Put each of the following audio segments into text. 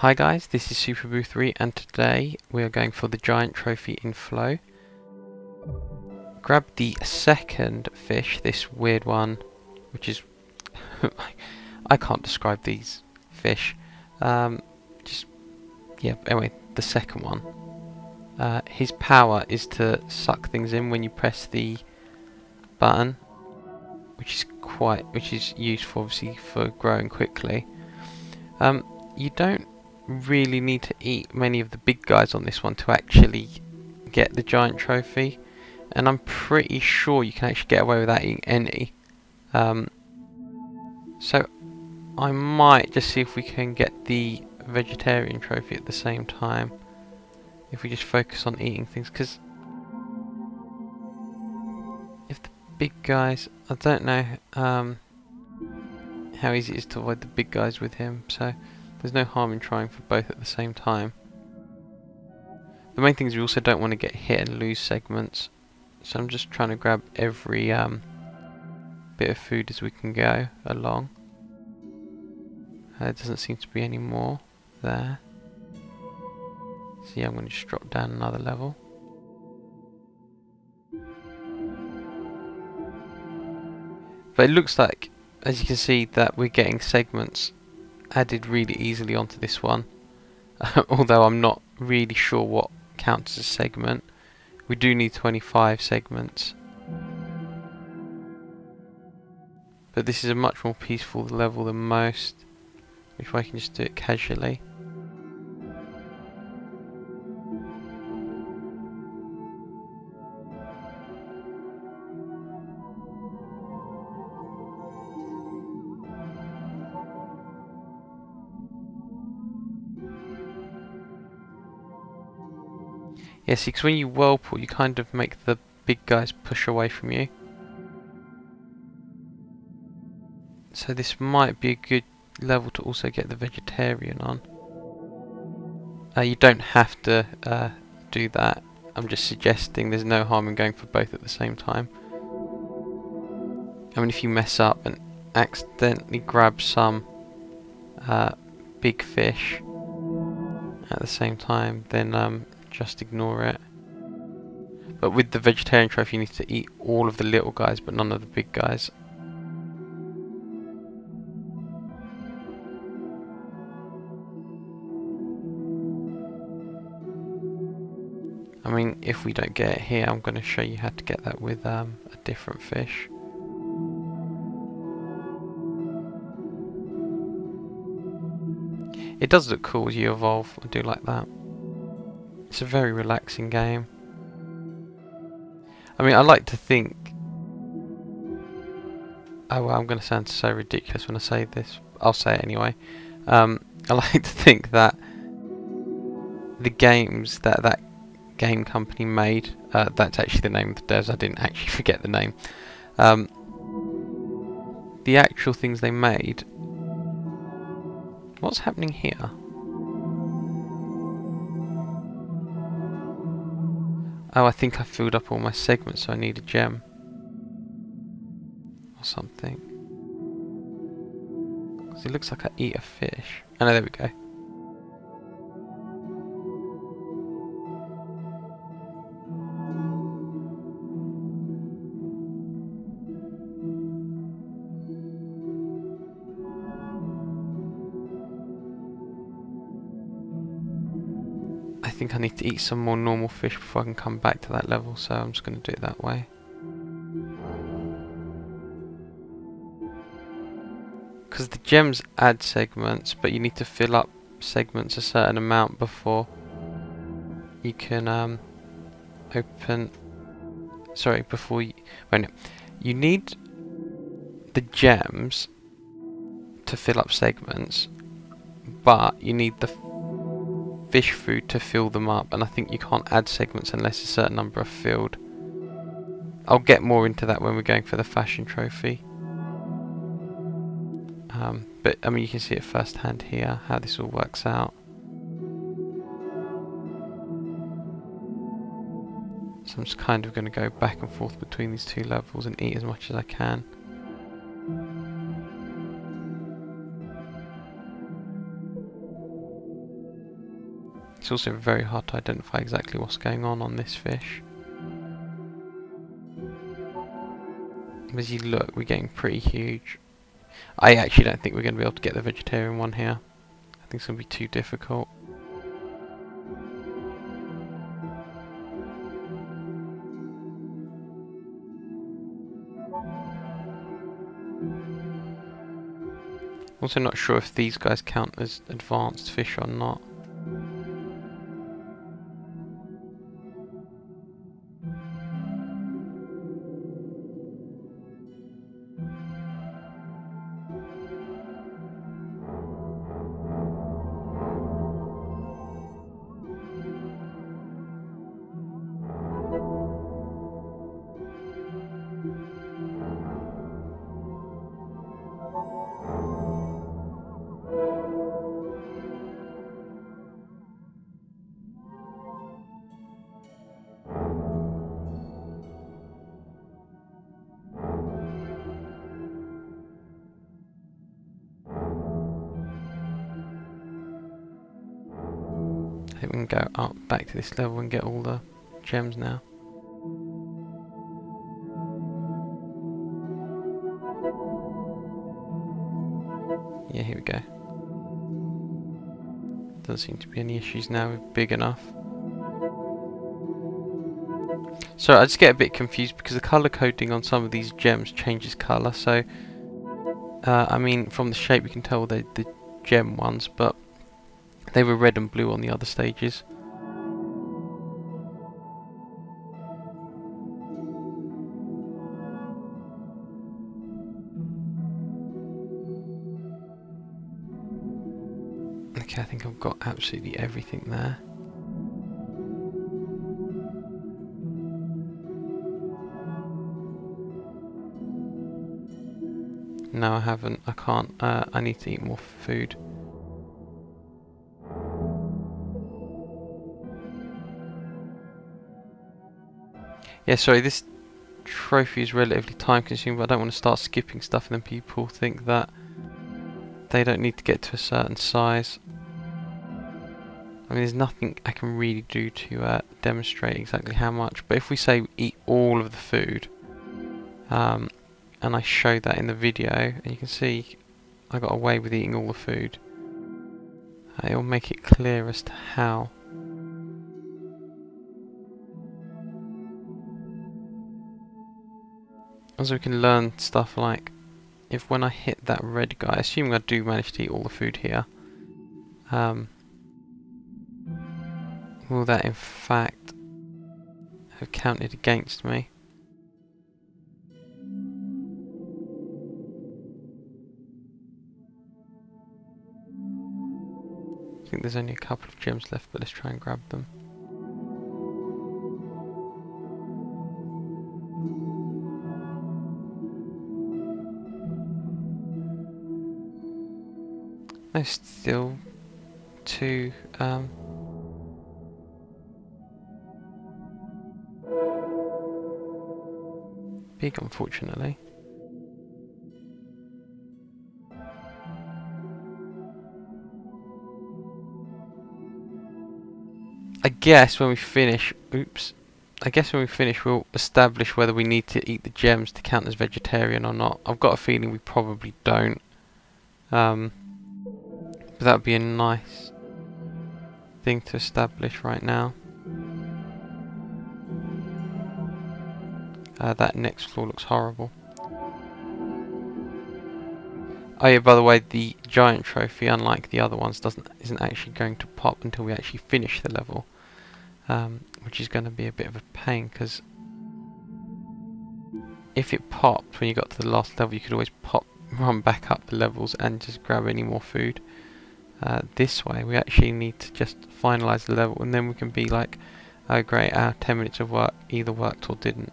Hi guys, this is SuperBoo3 and today we are going for the giant trophy in Flow. Grab the second fish, this weird one, which is... I can't describe these fish. Yeah, anyway, the second one. His power is to suck things in when you press the button, which is useful obviously for growing quickly. You don't really need to eat many of the big guys on this one to actually get the giant trophy, and I'm pretty sure you can actually get away without eating any. So I might just see if we can get the vegetarian trophy at the same time if we just focus on eating things, because if the big guys, I don't know how easy it is to avoid the big guys with him, so there's no harm in trying for both at the same time. The main thing is we also don't want to get hit and lose segments, so I'm just trying to grab every bit of food as we can go along. There doesn't seem to be any more there. So yeah, I'm going to just drop down another level. But it looks like, as you can see, that we're getting segments added really easily onto this one. Although I'm not really sure what counts as a segment. We do need 25 segments. But this is a much more peaceful level than most, if I can just do it casually. Yeah, see, because when you whirlpool, you kind of make the big guys push away from you. So this might be a good level to also get the vegetarian on. You don't have to do that. I'm just suggesting there's no harm in going for both at the same time. I mean, if you mess up and accidentally grab some big fish at the same time, then just ignore it. But with the vegetarian trophy you need to eat all of the little guys but none of the big guys. I mean, if we don't get it here, I'm going to show you how to get that with a different fish. It does look cool as you evolve, I do like that. It's a very relaxing game. I mean, I like to think... Oh well, I'm going to sound so ridiculous when I say this. I'll say it anyway. I like to think that the games that game company made, that's actually the name of the devs, I didn't actually forget the name. The actual things they made... What's happening here? Oh, I think I filled up all my segments, so I need a gem. Or something. Because it looks like I eat a fish. Oh no, there we go. I think I need to eat some more normal fish before I can come back to that level, so I'm just going to do it that way. Because the gems add segments, but you need to fill up segments a certain amount before you can open... Sorry, before you... Wait, no. You need the gems to fill up segments, but you need the fish food to fill them up, and I think you can't add segments unless a certain number are filled. I'll get more into that when we're going for the fashion trophy. But I mean, you can see it firsthand here how this all works out. So I'm just kind of going to go back and forth between these two levels and eat as much as I can. It's also very hard to identify exactly what's going on this fish. As you look, we're getting pretty huge. I actually don't think we're going to be able to get the vegetarian one here. I think it's going to be too difficult. Also not sure if these guys count as advanced fish or not. I think we can go up back to this level and get all the gems now. Yeah, here we go. Doesn't seem to be any issues now, we're big enough. So I just get a bit confused because the colour coding on some of these gems changes colour, so I mean from the shape you can tell they're the gem ones, but they were red and blue on the other stages. Okay, I think I've got absolutely everything there. No, I haven't. I can't. I need to eat more food. Yeah, sorry, this trophy is relatively time consuming, but I don't want to start skipping stuff and then people think that they don't need to get to a certain size. I mean, there's nothing I can really do to demonstrate exactly how much, but if we say we eat all of the food, and I show that in the video, and you can see I got away with eating all the food, it'll make it clear as to how. Also we can learn stuff like, if when I hit that red guy, assuming I do manage to eat all the food here, will that in fact have counted against me? I think there's only a couple of gems left, but let's try and grab them. No, still two. Big, unfortunately. I guess when we finish, I guess when we finish we'll establish whether we need to eat the gems to count as vegetarian or not. I've got a feeling we probably don't. But that would be a nice thing to establish right now. That next floor looks horrible. Oh yeah, by the way, the giant trophy, unlike the other ones, isn't actually going to pop until we actually finish the level, which is going to be a bit of a pain, because if it popped when you got to the last level, you could always run back up the levels and just grab any more food. This way, we actually need to just finalize the level, and then we can be like, oh great, our 10 minutes of work either worked or didn't.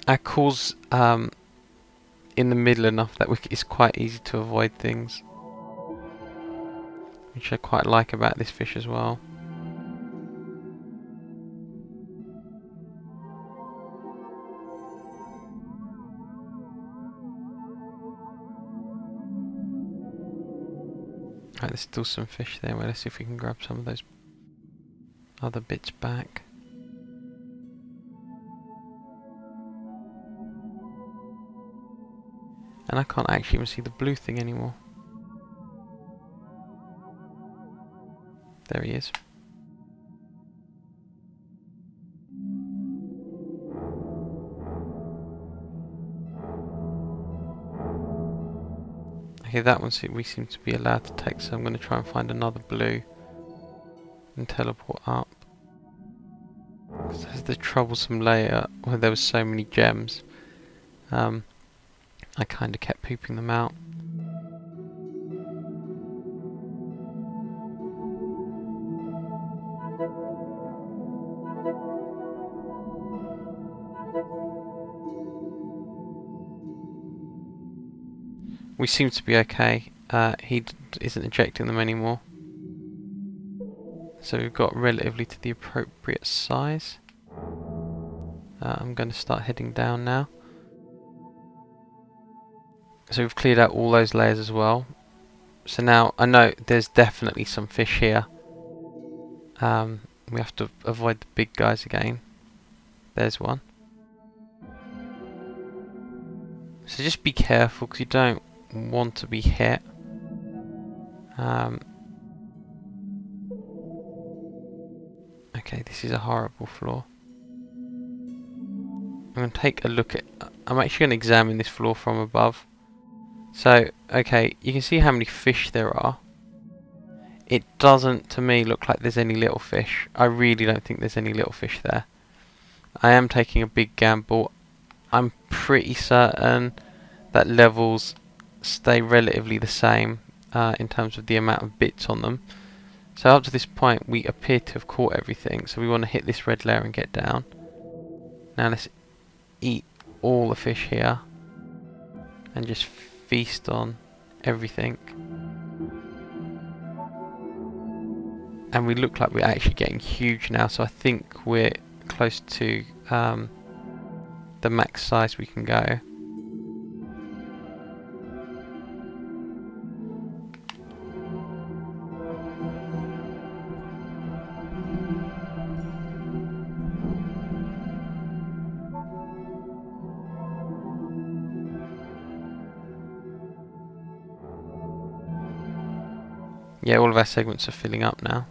Our core's in the middle enough that it's quite easy to avoid things, which I quite like about this fish as well. Right, there's still some fish there. Well, let's see if we can grab some of those other bits back. And I can't actually even see the blue thing anymore. There he is. Okay, that one we seem to be allowed to take, so I'm going to try and find another blue and teleport up. There's the troublesome layer where there was so many gems. I kind of kept pooping them out. We seem to be okay. He isn't ejecting them anymore. So we've got relatively to the appropriate size. I'm going to start heading down now. So we've cleared out all those layers as well. So now I know there's definitely some fish here. We have to avoid the big guys again. There's one. So just be careful because you don't want to be hit. Okay, this is a horrible floor. I'm going to take a look at... I'm actually going to examine this floor from above. So, okay, you can see how many fish there are. It doesn't, to me, look like there's any little fish. I really don't think there's any little fish there. I am taking a big gamble. I'm pretty certain that levels stay relatively the same in terms of the amount of bits on them. So up to this point we appear to have caught everything, so we want to hit this red layer and get down. Now let's eat all the fish here and just feast on everything. And we look like we're actually getting huge now, so I think we're close to the max size we can go. Yeah, all of our segments are filling up now.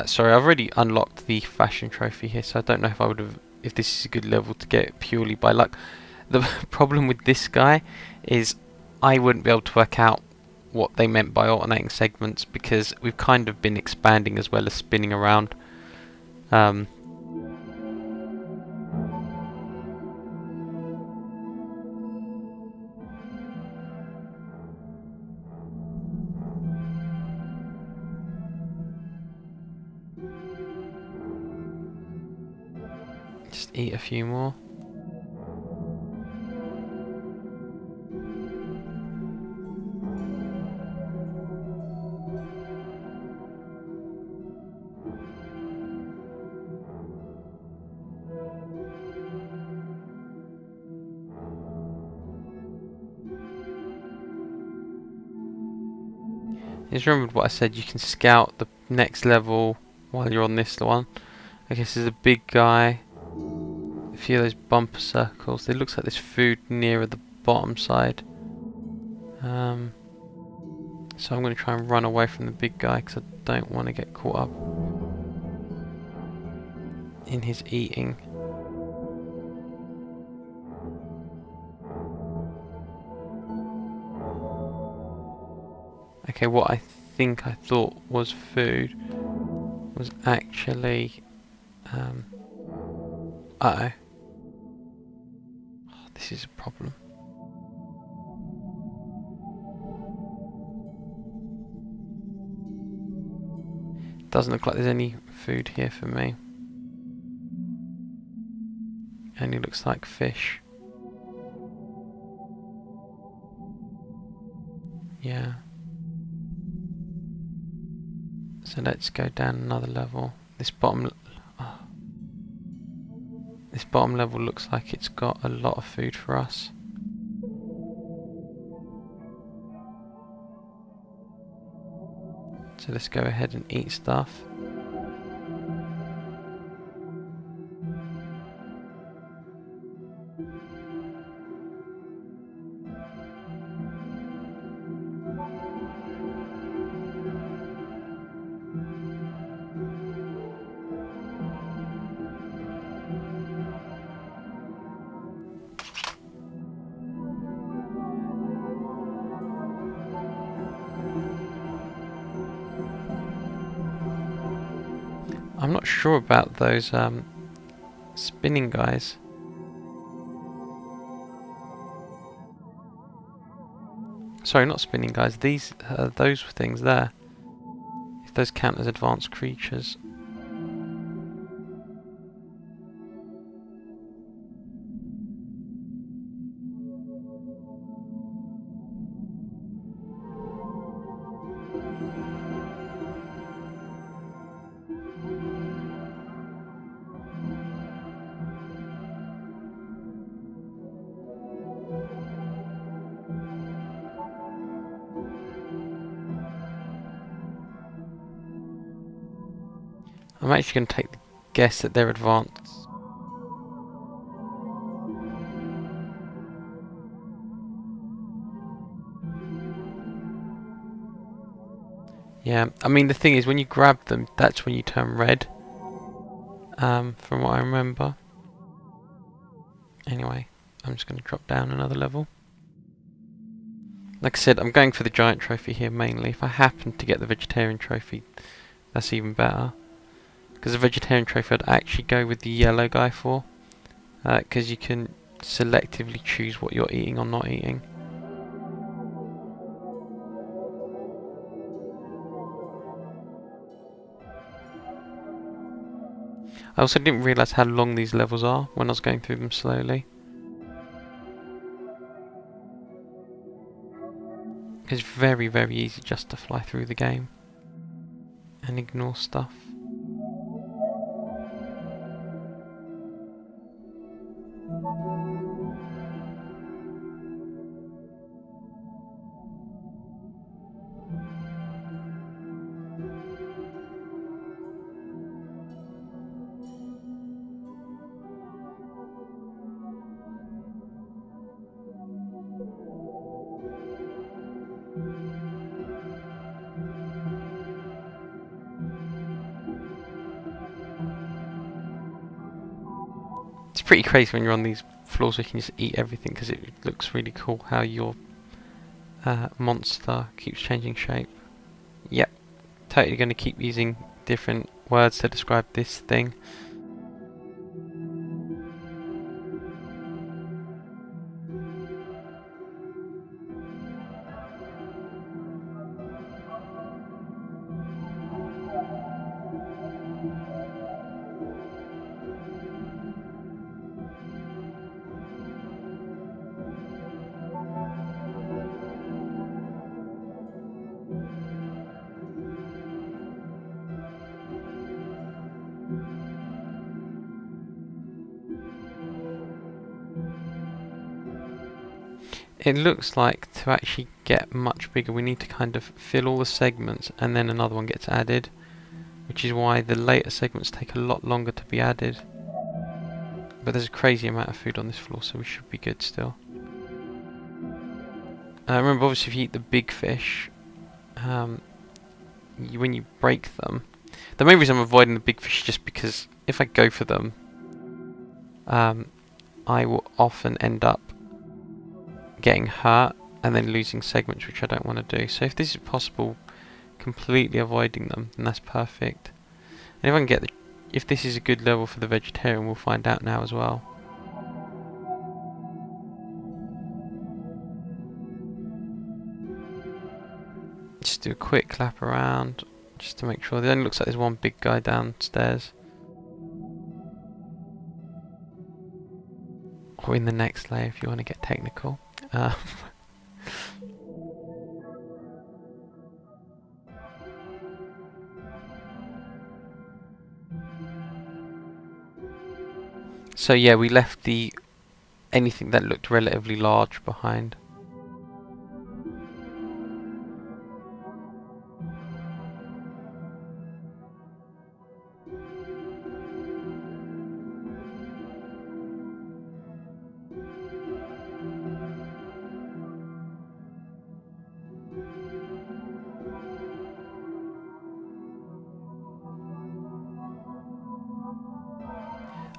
Sorry, I've already unlocked the fashion trophy here, so I don't know if I would have, if this is a good level to get purely by luck. The problem with this guy is I wouldn't be able to work out what they meant by alternating segments because we've kind of been expanding as well as spinning around. Just eat a few more. Just remembered what I said, you can scout the next level while you're on this one. I guess there's a big guy. A few of those bumper circles. It looks like there's food nearer the bottom side. So I'm going to try and run away from the big guy because I don't want to get caught up in his eating. Okay, what I think I thought was food was actually uh-oh. Oh, this is a problem. Doesn't look like there's any food here for me. Only looks like fish. Yeah. So let's go down another level. This bottom level looks like it's got a lot of food for us. So let's go ahead and eat stuff. I'm not sure about those spinning guys. Sorry, not spinning guys. These, those things there. If those count as advanced creatures. I'm actually going to take the guess that they're advanced. Yeah, I mean the thing is when you grab them, that's when you turn red. From what I remember. Anyway, I'm just going to drop down another level. Like I said, I'm going for the giant trophy here mainly. If I happen to get the vegetarian trophy, that's even better. Because the vegetarian trophy I'd actually go with the yellow guy for. Because you can selectively choose what you're eating or not eating. I also didn't realise how long these levels are when I was going through them slowly. It's very, very easy just to fly through the game and ignore stuff. It's pretty crazy when you're on these floors where you can just eat everything because it looks really cool how your monster keeps changing shape. Yep, totally going to keep using different words to describe this thing. It looks like to actually get much bigger we need to kind of fill all the segments and then another one gets added, which is why the later segments take a lot longer to be added. But there's a crazy amount of food on this floor, so we should be good still. Remember, obviously if you eat the big fish, when you break them, the main reason I'm avoiding the big fish is just because if I go for them, I will often end up getting hurt and then losing segments, which I don't want to do. So if this is possible, completely avoiding them, then that's perfect. And if I can get if this is a good level for the vegetarian, we'll find out now as well. Just do a quick lap around, just to make sure. It only looks like there's one big guy downstairs. Or in the next layer if you want to get technical. So yeah, we left anything that looked relatively large behind.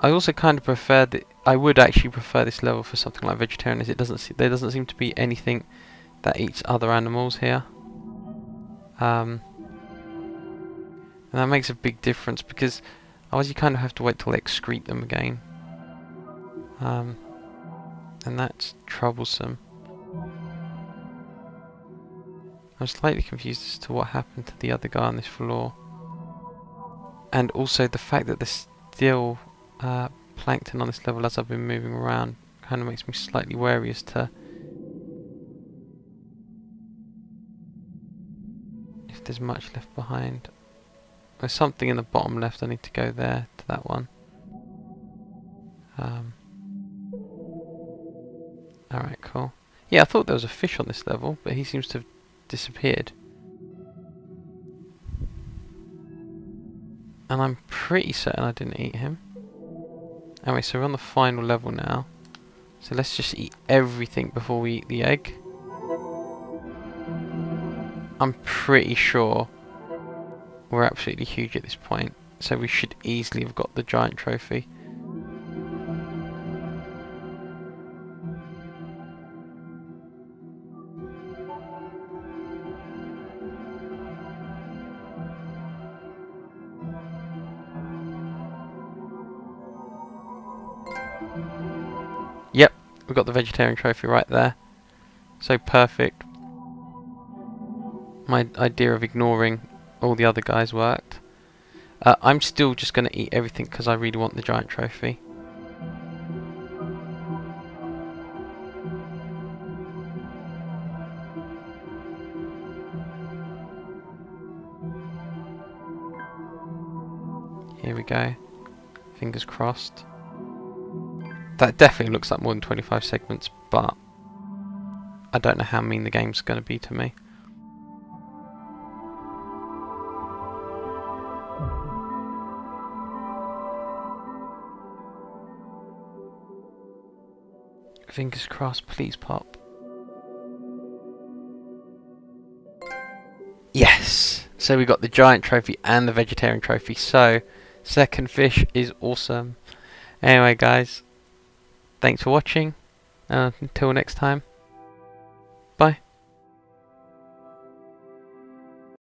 I also kind of prefer that. I would actually prefer this level for something like vegetarian, as it doesn't. There doesn't seem to be anything that eats other animals here. And that makes a big difference because otherwise you kind of have to wait till they excrete them again. And that's troublesome. I'm slightly confused as to what happened to the other guy on this floor. And also the fact that there's still plankton on this level as I've been moving around kind of makes me slightly wary as to if there's much left behind. There's something in the bottom left. I need to go there to that one. Alright, cool. Yeah, I thought there was a fish on this level, but he seems to have disappeared. And I'm pretty certain I didn't eat him. Anyway, so we're on the final level now. So let's just eat everything before we eat the egg. I'm pretty sure we're absolutely huge at this point. So we should easily have got the giant trophy. Yep, we've got the vegetarian trophy right there. So perfect. My idea of ignoring all the other guys worked. I'm still just going to eat everything because I really want the giant trophy. Here we go. Fingers crossed. That definitely looks like more than 25 segments, but I don't know how mean the game's going to be to me. Fingers crossed, please pop. Yes! So we got the giant trophy and the vegetarian trophy, so second fish is awesome. Anyway guys, thanks for watching, and until next time.